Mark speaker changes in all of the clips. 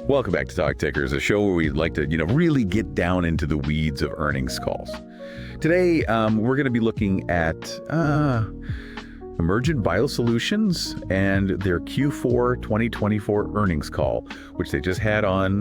Speaker 1: Welcome back to Talk Tickers, a show where we like to, really get down into the weeds of earnings calls. Today, we're going to be looking at Emergent BioSolutions and their Q4 2024 earnings call, which they just had on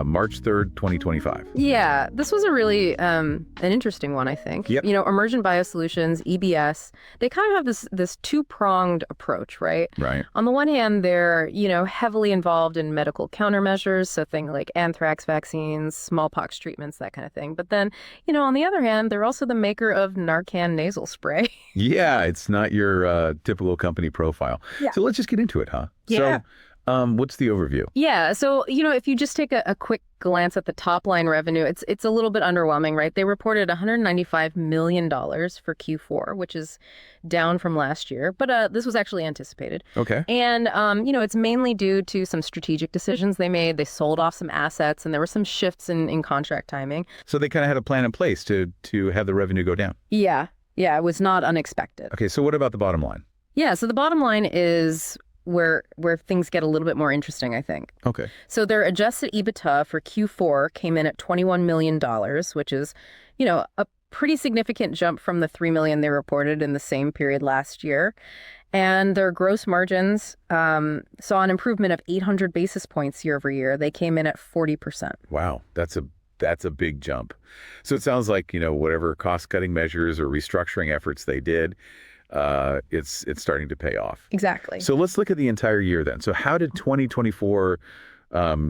Speaker 1: March 3rd, 2025.
Speaker 2: Yeah, this was a really an interesting one, I think.
Speaker 1: Yep.
Speaker 2: Emergent BioSolutions, EBS, they kind of have this two-pronged approach, right?
Speaker 1: Right.
Speaker 2: On the one hand, they're, heavily involved in medical countermeasures, so things like anthrax vaccines, smallpox treatments, that kind of thing. But then, on the other hand, they're also the maker of Narcan nasal spray.
Speaker 1: Yeah, it's not your typical company profile.
Speaker 2: Yeah.
Speaker 1: So let's just get into it, huh?
Speaker 2: Yeah.
Speaker 1: So what's the overview?
Speaker 2: Yeah. So, if you just take a quick glance at the top line revenue, it's a little bit underwhelming, right? They reported $195 million for Q4, which is down from last year. But this was actually anticipated.
Speaker 1: Okay.
Speaker 2: And, it's mainly due to some strategic decisions they made. They sold off some assets and there were some shifts in contract timing.
Speaker 1: So they kind of had a plan in place to have the revenue go down.
Speaker 2: Yeah. Yeah. It was not unexpected.
Speaker 1: Okay. So what about the bottom line?
Speaker 2: Yeah. So the bottom line is where things get a little bit more interesting, I think.
Speaker 1: Okay.
Speaker 2: So their adjusted EBITDA for Q4 came in at $21 million, which is, a pretty significant jump from the $3 million they reported in the same period last year. And their gross margins saw an improvement of 800 basis points year over year. They came in at 40%.
Speaker 1: Wow. That's a big jump. So it sounds like, whatever cost-cutting measures or restructuring efforts they did, it's starting to pay off.
Speaker 2: Exactly.
Speaker 1: So let's look at the entire year then. So how did 2024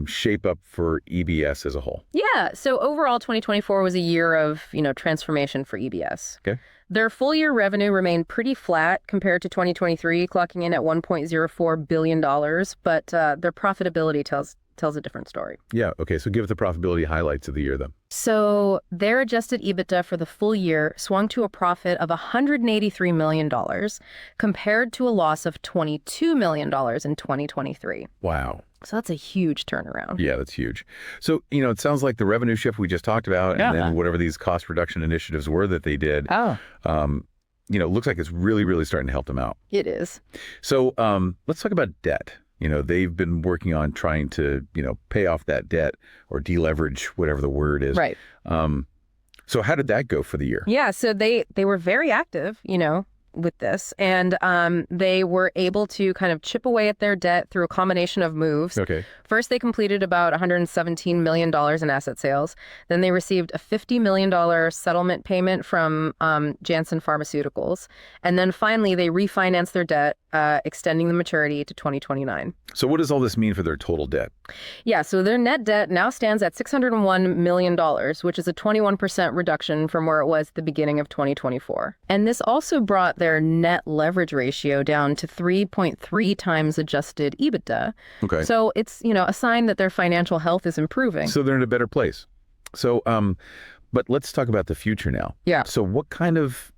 Speaker 1: shape up for EBS as a whole?
Speaker 2: Yeah. So overall, 2024 was a year of, transformation for EBS.
Speaker 1: Okay.
Speaker 2: Their full year revenue remained pretty flat compared to 2023, clocking in at $1.04 billion, but their profitability tells a different story.
Speaker 1: Yeah. Okay. So give us the profitability highlights of the year then.
Speaker 2: So their adjusted EBITDA for the full year swung to a profit of $183 million compared to a loss of $22 million in 2023.
Speaker 1: Wow.
Speaker 2: So that's a huge turnaround.
Speaker 1: Yeah, that's huge. So, it sounds like the revenue shift we just talked about and then whatever these cost reduction initiatives were that they did, looks like it's really, really starting to help them out.
Speaker 2: It is.
Speaker 1: So let's talk about debt. They've been working on trying to, pay off that debt or deleverage, whatever the word is.
Speaker 2: Right.
Speaker 1: So how did that go for the year?
Speaker 2: Yeah, so they were very active, with this. And they were able to kind of chip away at their debt through a combination of moves.
Speaker 1: Okay.
Speaker 2: First, they completed about $117 million in asset sales. Then they received a $50 million settlement payment from Janssen Pharmaceuticals. And then finally, they refinanced their debt, extending the maturity to 2029.
Speaker 1: So what does all this mean for their total debt?
Speaker 2: Yeah, so their net debt now stands at $601 million, which is a 21% reduction from where it was at the beginning of 2024. And this also brought their net leverage ratio down to 3.3 times adjusted EBITDA. Okay. So it's, a sign that their financial health is improving.
Speaker 1: So they're in a better place. So, but let's talk about the future now.
Speaker 2: Yeah.
Speaker 1: So what kind of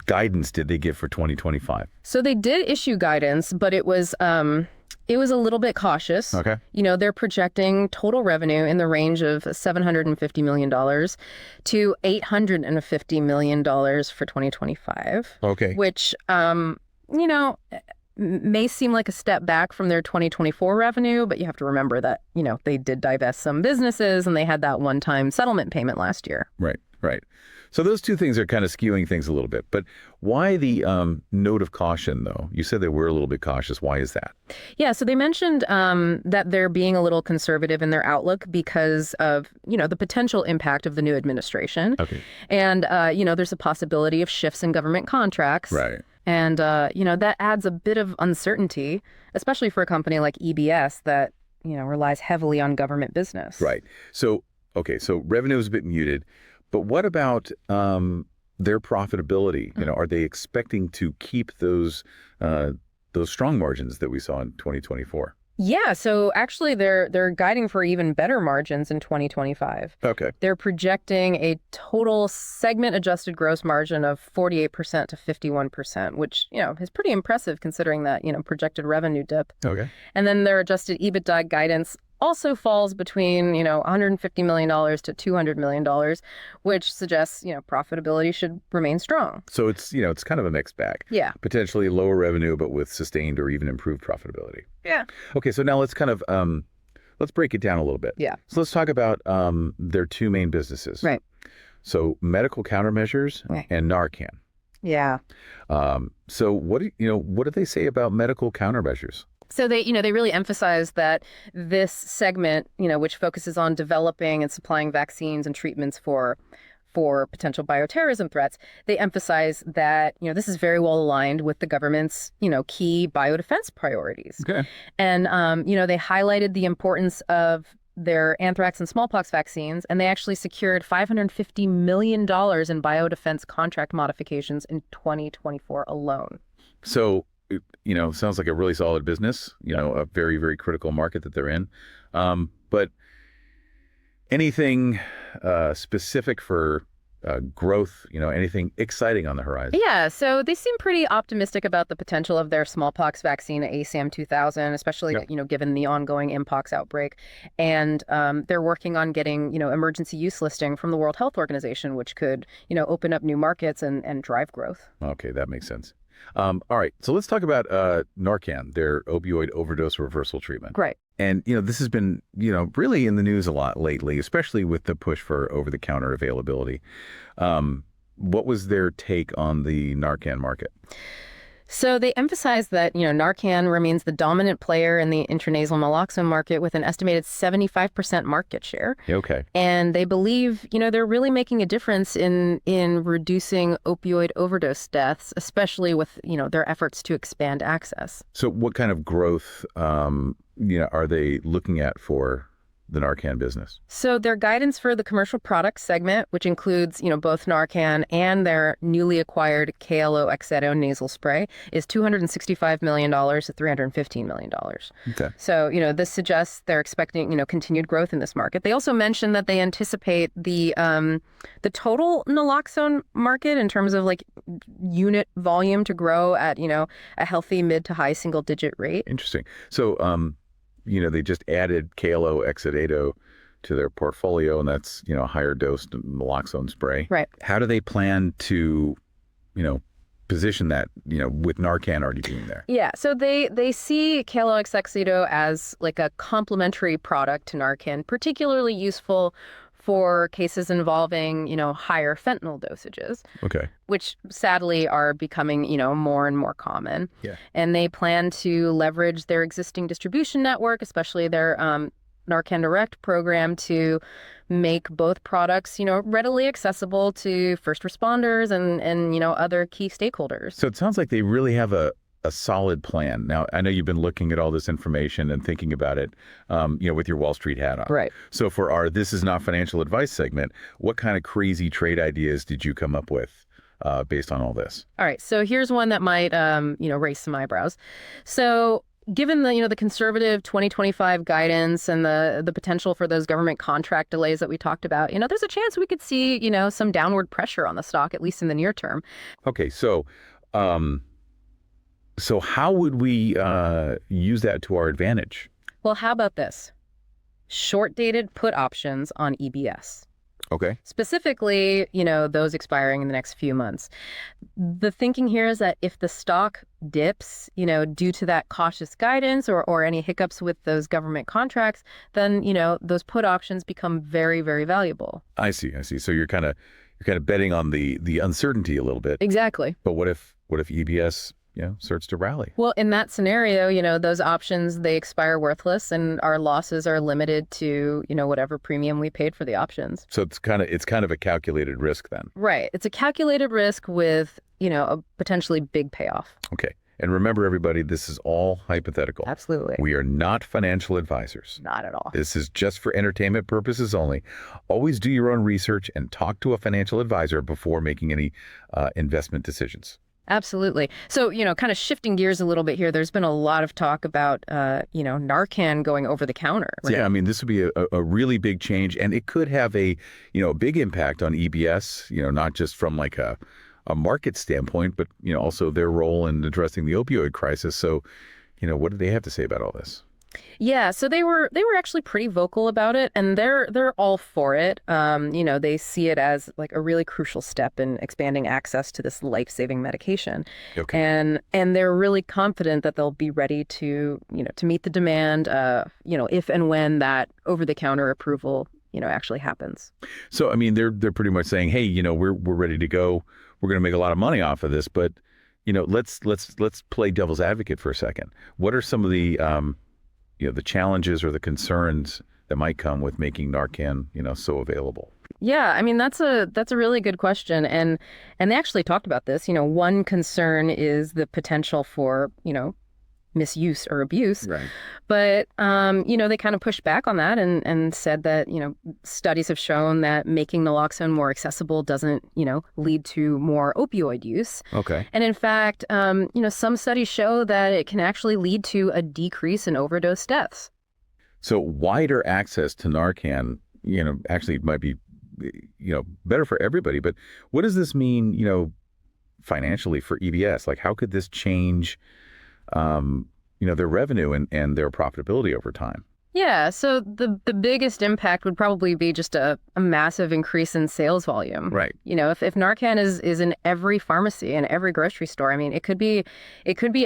Speaker 1: guidance did they give for 2025?
Speaker 2: So they did issue guidance, but it was a little bit cautious.
Speaker 1: Okay.
Speaker 2: They're projecting total revenue in the range of $750 million to $850 million for 2025.
Speaker 1: Okay.
Speaker 2: Which, may seem like a step back from their 2024 revenue, but you have to remember that, they did divest some businesses and they had that one-time settlement payment last year.
Speaker 1: Right, right. So those two things are kind of skewing things a little bit. But why the note of caution, though? You said they were a little bit cautious. Why is that?
Speaker 2: Yeah, so they mentioned that they're being a little conservative in their outlook because of, the potential impact of the new administration.
Speaker 1: Okay.
Speaker 2: And, there's a possibility of shifts in government contracts.
Speaker 1: Right.
Speaker 2: And, that adds a bit of uncertainty, especially for a company like EBS that, relies heavily on government business.
Speaker 1: Right. So, okay, so revenue is a bit muted. But what about their profitability? Are they expecting to keep those strong margins that we saw in 2024?
Speaker 2: Yeah, so actually they're guiding for even better margins in 2025.
Speaker 1: Okay.
Speaker 2: They're projecting a total segment adjusted gross margin of 48% to 51%, which, is pretty impressive considering that, projected revenue dip.
Speaker 1: Okay.
Speaker 2: And then their adjusted EBITDA guidance also falls between, $150 million to $200 million, which suggests, profitability should remain strong.
Speaker 1: So it's kind of a mixed bag.
Speaker 2: Yeah.
Speaker 1: Potentially lower revenue, but with sustained or even improved profitability.
Speaker 2: Yeah.
Speaker 1: Okay, so now let's kind of let's break it down a little bit.
Speaker 2: Yeah.
Speaker 1: So let's talk about their two main businesses.
Speaker 2: Right.
Speaker 1: So medical countermeasures and Narcan.
Speaker 2: Yeah.
Speaker 1: So what do they say about medical countermeasures?
Speaker 2: So they really emphasize that this segment, which focuses on developing and supplying vaccines and treatments for potential bioterrorism threats, they emphasize that, this is very well aligned with the government's, key biodefense priorities.
Speaker 1: Okay.
Speaker 2: And, they highlighted the importance of their anthrax and smallpox vaccines, and they actually secured $550 million in biodefense contract modifications in 2024 alone.
Speaker 1: So, sounds like a really solid business, a very, very critical market that they're in. But anything specific for growth, anything exciting on the horizon?
Speaker 2: Yeah, so they seem pretty optimistic about the potential of their smallpox vaccine, ASAM 2000, especially, given the ongoing Mpox outbreak. And they're working on getting, emergency use listing from the World Health Organization, which could, open up new markets and drive growth.
Speaker 1: Okay, that makes sense. All right, so let's talk about Narcan, their opioid overdose reversal treatment.
Speaker 2: Right.
Speaker 1: And, this has been, really in the news a lot lately, especially with the push for over-the-counter availability. What was their take on the Narcan market?
Speaker 2: So they emphasize that, Narcan remains the dominant player in the intranasal naloxone market with an estimated 75% market share.
Speaker 1: Okay.
Speaker 2: And they believe, they're really making a difference in reducing opioid overdose deaths, especially with, their efforts to expand access.
Speaker 1: So what kind of growth, are they looking at for the Narcan business?
Speaker 2: So their guidance for the commercial products segment, which includes, both Narcan and their newly acquired KLO XZO nasal spray, is $265 million to $315 million.
Speaker 1: Okay.
Speaker 2: So, this suggests they're expecting, continued growth in this market. They also mentioned that they anticipate the total naloxone market in terms of like unit volume to grow at, a healthy mid to high single digit rate.
Speaker 1: Interesting. So, they just added KLO XZO to their portfolio, and that's, a higher dose naloxone spray.
Speaker 2: Right.
Speaker 1: How do they plan to, position that, with Narcan already being there?
Speaker 2: Yeah. So they see KLO XZO as like a complementary product to Narcan, particularly useful for cases involving, higher fentanyl dosages. Okay. Which sadly are becoming, more and more common. Yeah. And they plan to leverage their existing distribution network, especially their Narcan Direct program, to make both products, readily accessible to first responders and other key stakeholders. So
Speaker 1: it sounds like they really have a solid plan. Now, I know you've been looking at all this information and thinking about it, with your Wall Street hat on.
Speaker 2: Right.
Speaker 1: So for our This Is Not Financial Advice segment, what kind of crazy trade ideas did you come up with based on all this?
Speaker 2: All right. So here's one that might, raise some eyebrows. So given the conservative 2025 guidance and the potential for those government contract delays that we talked about, there's a chance we could see, some downward pressure on the stock, at least in the near term.
Speaker 1: Okay. So how would we use that to our advantage?
Speaker 2: Well, how about this? Short-dated put options on EBS.
Speaker 1: Okay.
Speaker 2: Specifically, those expiring in the next few months. The thinking here is that if the stock dips, due to that cautious guidance or any hiccups with those government contracts, then, those put options become very, very valuable.
Speaker 1: I see. So you're kind of betting on the uncertainty a little bit.
Speaker 2: Exactly.
Speaker 1: But what if EBS starts to rally?
Speaker 2: Well, in that scenario, those options, they expire worthless and our losses are limited to, whatever premium we paid for the options.
Speaker 1: So it's kind of a calculated risk then.
Speaker 2: Right. It's a calculated risk with, a potentially big payoff.
Speaker 1: Okay. And remember, everybody, this is all hypothetical.
Speaker 2: Absolutely.
Speaker 1: We are not financial advisors.
Speaker 2: Not at all.
Speaker 1: This is just for entertainment purposes only. Always do your own research and talk to a financial advisor before making any investment decisions.
Speaker 2: Absolutely. So, kind of shifting gears a little bit here, there's been a lot of talk about, Narcan going over the counter. Right?
Speaker 1: Yeah, I mean, this would be a really big change, and it could have a big impact on EBS, not just from like a market standpoint, but, also their role in addressing the opioid crisis. So, what do they have to say about all this?
Speaker 2: Yeah, so they were actually pretty vocal about it, and they're all for it. They see it as like a really crucial step in expanding access to this life-saving medication,
Speaker 1: Okay.
Speaker 2: and they're really confident that they'll be ready to to meet the demand, if and when that over-the-counter approval actually happens.
Speaker 1: So I mean, they're pretty much saying, hey, we're ready to go. We're going to make a lot of money off of this, but let's play devil's advocate for a second. What are some of the the challenges or the concerns that might come with making Narcan, so available?
Speaker 2: Yeah, I mean that's a really good question, and they actually talked about this. One concern is the potential for misuse or abuse,
Speaker 1: Right.
Speaker 2: but they kind of pushed back on that and said that studies have shown that making naloxone more accessible doesn't lead to more opioid use,
Speaker 1: Okay.
Speaker 2: and in fact, some studies show that it can actually lead to a decrease in overdose deaths.
Speaker 1: So wider access to Narcan, actually might be, better for everybody. But what does this mean, financially for EBS? Like, how could this change, their revenue and their profitability over time?
Speaker 2: Yeah, so the biggest impact would probably be just a massive increase in sales volume.
Speaker 1: Right.
Speaker 2: If Narcan is in every pharmacy and every grocery store, I mean, it could be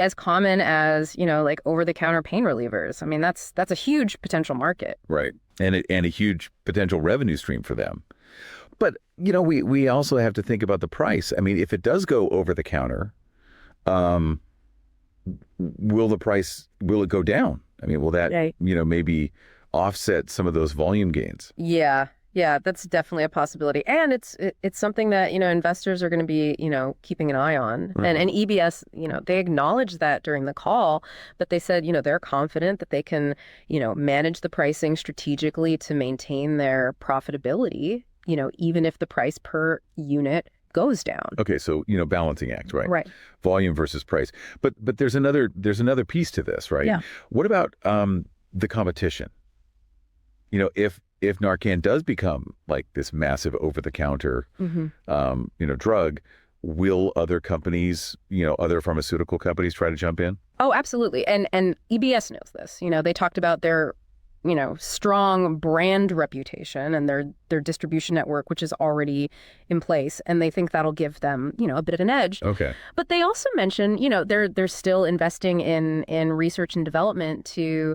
Speaker 2: as common as, like over-the-counter pain relievers. I mean, that's a huge potential market.
Speaker 1: Right. And a huge potential revenue stream for them. But, we also have to think about the price. I mean, if it does go over the counter, um, will it go down? I mean, will that,
Speaker 2: Right.
Speaker 1: Maybe offset some of those volume gains?
Speaker 2: Yeah. Yeah, that's definitely a possibility. And it's something that, investors are going to be, keeping an eye on. And EBS, they acknowledged that during the call, but they said, they're confident that they can, manage the pricing strategically to maintain their profitability, even if the price per unit goes down.
Speaker 1: Okay, so balancing act, right?
Speaker 2: Right.
Speaker 1: Volume versus price. But there's another piece to this, right?
Speaker 2: Yeah.
Speaker 1: What about the competition? If Narcan does become like this massive over-the-counter, drug, will other companies, other pharmaceutical companies try to jump in?
Speaker 2: Oh, absolutely. And EBS knows this. They talked about their strong brand reputation and their distribution network, which is already in place. And they think that'll give them, a bit of an edge.
Speaker 1: Okay.
Speaker 2: But they also mentioned, they're still investing in research and development to,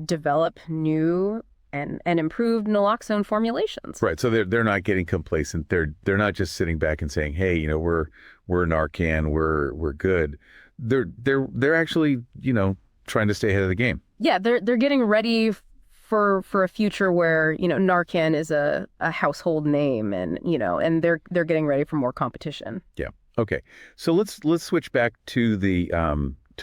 Speaker 2: develop new and improved naloxone formulations.
Speaker 1: Right. So they're not getting complacent. They're not just sitting back and saying, hey, we're Narcan, we're good. They're actually, trying to stay ahead of the game.
Speaker 2: Yeah, they're getting ready for a future where Narcan is a household name, and and they're getting ready for more competition.
Speaker 1: Yeah. Okay. So let's switch back to the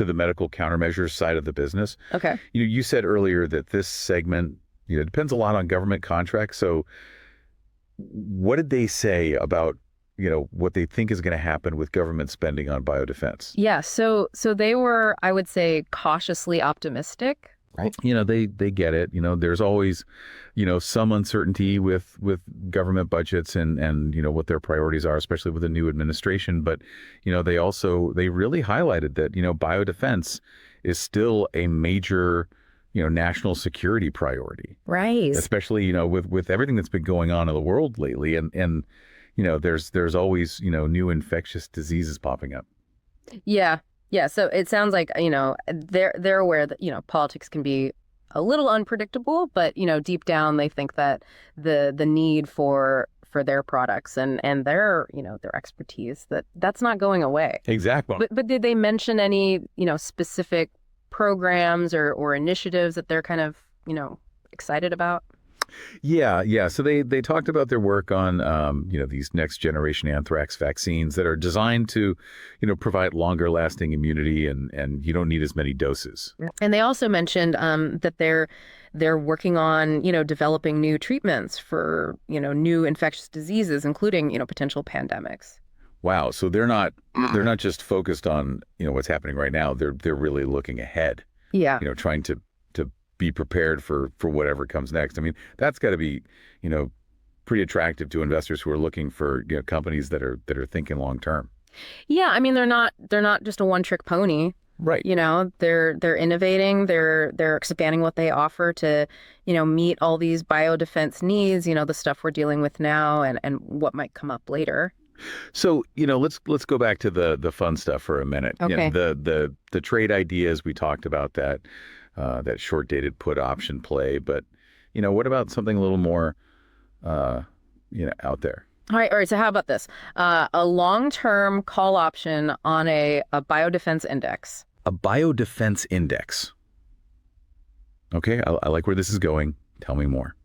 Speaker 1: medical countermeasures side of the business.
Speaker 2: Okay.
Speaker 1: You said earlier that this segment depends a lot on government contracts. So what did they say about what they think is going to happen with government spending on biodefense?
Speaker 2: Yeah, so they were, I would say, cautiously optimistic.
Speaker 1: Right. They get it. There's always, some uncertainty with government budgets and what their priorities are, especially with a new administration. But, they really highlighted that, biodefense is still a major, national security priority.
Speaker 2: Right.
Speaker 1: Especially, with everything that's been going on in the world lately. And there's always, new infectious diseases popping up.
Speaker 2: Yeah. Yeah. So it sounds like, they're aware that, politics can be a little unpredictable, but, deep down they think that the need for their products and their, their expertise, that's not going away.
Speaker 1: Exactly.
Speaker 2: But did they mention any, specific programs or initiatives that they're kind of, excited about?
Speaker 1: Yeah. So they talked about their work on, these next generation anthrax vaccines that are designed to, provide longer lasting immunity and you don't need as many doses.
Speaker 2: And they also mentioned that they're working on, developing new treatments for, new infectious diseases, including, potential pandemics.
Speaker 1: Wow. So they're not just focused on, what's happening right now. They're really looking ahead.
Speaker 2: Yeah.
Speaker 1: Trying to be prepared for whatever comes next. I mean, that's got to be, pretty attractive to investors who are looking for, companies that are thinking long term.
Speaker 2: Yeah, I mean they're not just a one-trick pony.
Speaker 1: Right.
Speaker 2: They're innovating, they're expanding what they offer to, meet all these biodefense needs, the stuff we're dealing with now and what might come up later.
Speaker 1: So, let's go back to the fun stuff for a minute.
Speaker 2: Okay.
Speaker 1: The trade ideas, we talked about that short dated put option play, but what about something a little more out there?
Speaker 2: All right. So how about this? A long-term call option on a biodefense index.
Speaker 1: A biodefense index. Okay, I like where this is going. Tell me more.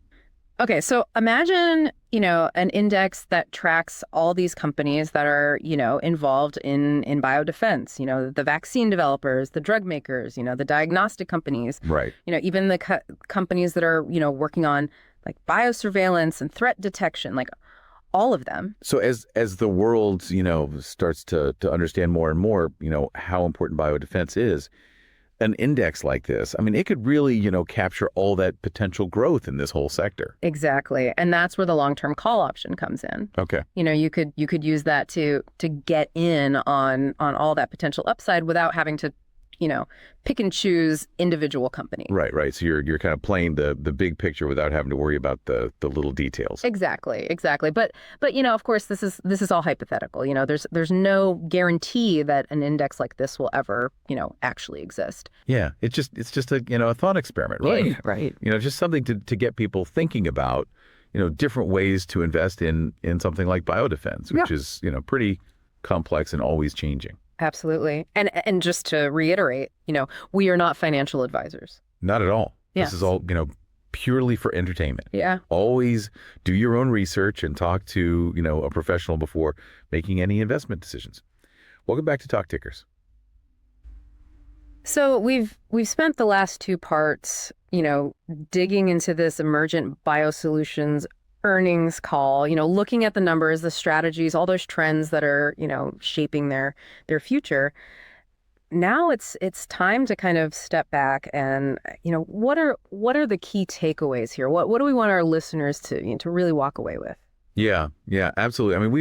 Speaker 2: Okay, so imagine, an index that tracks all these companies that are, involved in biodefense, the vaccine developers, the drug makers, the diagnostic companies,
Speaker 1: Right.
Speaker 2: Even the companies that are, working on like biosurveillance and threat detection, like all of them.
Speaker 1: So as the world, starts to understand more and more, how important biodefense is, an index like this, I mean, it could really, capture all that potential growth in this whole sector.
Speaker 2: Exactly. And that's where the long-term call option comes in.
Speaker 1: Okay.
Speaker 2: You could use that to get in on all that potential upside without having to, pick and choose individual companies.
Speaker 1: Right. So you're kind of playing the big picture without having to worry about the little details.
Speaker 2: Exactly. But of course, this is all hypothetical. There's no guarantee that an index like this will ever, actually exist.
Speaker 1: Yeah, it's just a thought experiment, right?
Speaker 2: Right.
Speaker 1: Just something to get people thinking about, different ways to invest in something like biodefense, which is, pretty complex and always changing.
Speaker 2: Absolutely. And just to reiterate, we are not financial advisors.
Speaker 1: Not at all.
Speaker 2: Yes.
Speaker 1: This is all, purely for entertainment.
Speaker 2: Yeah.
Speaker 1: Always do your own research and talk to, a professional before making any investment decisions. Welcome back to Talk Tickers.
Speaker 2: So we've spent the last two parts, digging into this Emergent BioSolutions earnings call, looking at the numbers, the strategies, all those trends that are, shaping their future. Now it's time to kind of step back and, what are the key takeaways here? What do we want our listeners to really walk away with?
Speaker 1: Yeah, absolutely. I mean,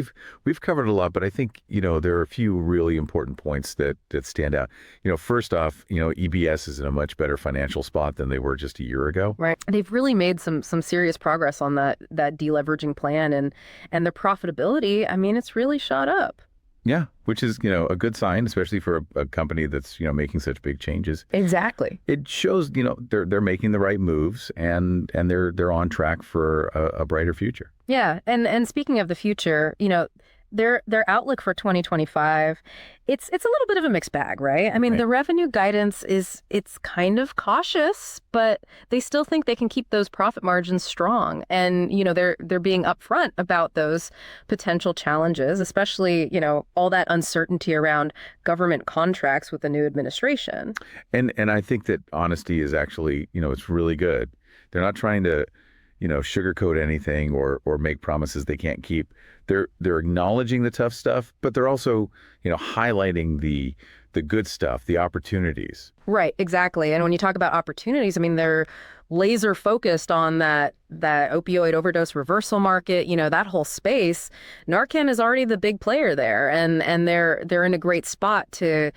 Speaker 1: we've covered a lot, but I think, there are a few really important points that stand out. First off, EBS is in a much better financial spot than they were just a year ago.
Speaker 2: Right. They've really made some serious progress on that deleveraging plan and their profitability. I mean, it's really shot up.
Speaker 1: Yeah, which is, a good sign, especially for a company that's, making such big changes.
Speaker 2: Exactly.
Speaker 1: It shows, they're making the right moves and they're on track for a brighter future.
Speaker 2: Yeah, and speaking of the future, their outlook for 2025, it's a little bit of a mixed bag, right? I mean, the revenue guidance it's kind of cautious, but they still think they can keep those profit margins strong. And, they're being upfront about those potential challenges, especially, all that uncertainty around government contracts with the new administration.
Speaker 1: And I think that honesty is actually, it's really good. They're not trying to sugarcoat anything or make promises they can't keep. They're acknowledging the tough stuff, but they're also, highlighting the good stuff, the opportunities.
Speaker 2: Right, exactly. And when you talk about opportunities, I mean, they're laser focused on that opioid overdose reversal market, that whole space. Narcan is already the big player there, and they're in a great spot to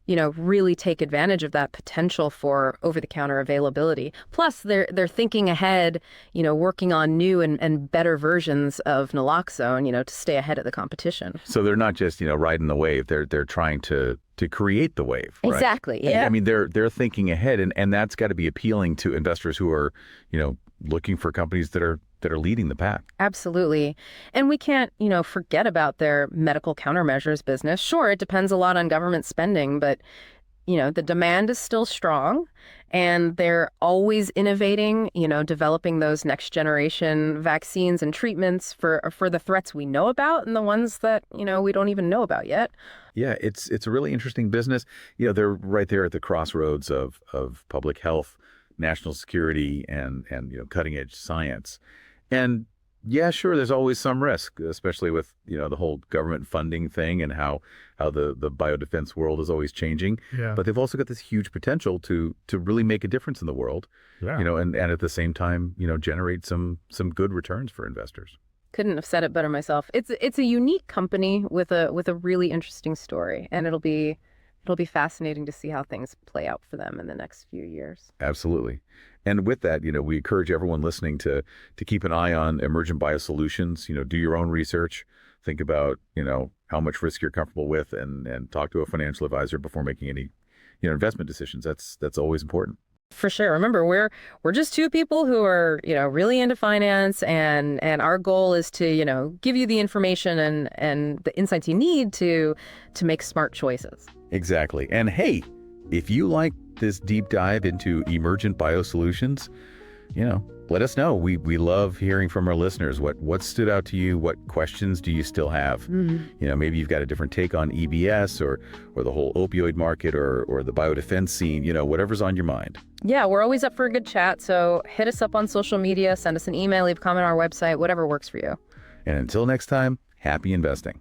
Speaker 2: really take advantage of that potential for over-the-counter availability. Plus, they're thinking ahead, working on new and better versions of naloxone, to stay ahead of the competition.
Speaker 1: So they're not just, riding the wave. They're trying to create the wave. Right?
Speaker 2: Exactly. Yeah.
Speaker 1: I mean, they're thinking ahead, and that's got to be appealing to investors who are, looking for companies that are leading the pack.
Speaker 2: Absolutely. And we can't, forget about their medical countermeasures business. Sure, it depends a lot on government spending, but, the demand is still strong and they're always innovating, developing those next generation vaccines and treatments for the threats we know about and the ones that, we don't even know about yet.
Speaker 1: Yeah, it's a really interesting business. They're right there at the crossroads of public health, national security, and cutting edge science. And yeah, sure, there's always some risk, especially with, the whole government funding thing and how the biodefense world is always changing.
Speaker 3: Yeah.
Speaker 1: But they've also got this huge potential to really make a difference in the world,
Speaker 3: Yeah.
Speaker 1: and at the same time, generate some good returns for investors.
Speaker 2: Couldn't have said it better myself. It's a unique company with a really interesting story, and it'll be It'll be fascinating to see how things play out for them in the next few years.
Speaker 1: Absolutely. And with that, we encourage everyone listening to keep an eye on Emergent BioSolutions. Do your own research. Think about, how much risk you're comfortable with, and talk to a financial advisor before making any, investment decisions. That's always important.
Speaker 2: For sure. Remember, we're just two people who are, really into finance, and our goal is to, give you the information and the insights you need to make smart choices.
Speaker 1: Exactly. And hey, if you like this deep dive into Emergent BioSolutions, let us know. We love hearing from our listeners. What stood out to you? What questions do you still have? Maybe you've got a different take on EBS or the whole opioid market or the biodefense scene, whatever's on your mind.
Speaker 2: Yeah, we're always up for a good chat. So hit us up on social media, send us an email, leave a comment on our website, whatever works for you.
Speaker 1: And until next time, happy investing.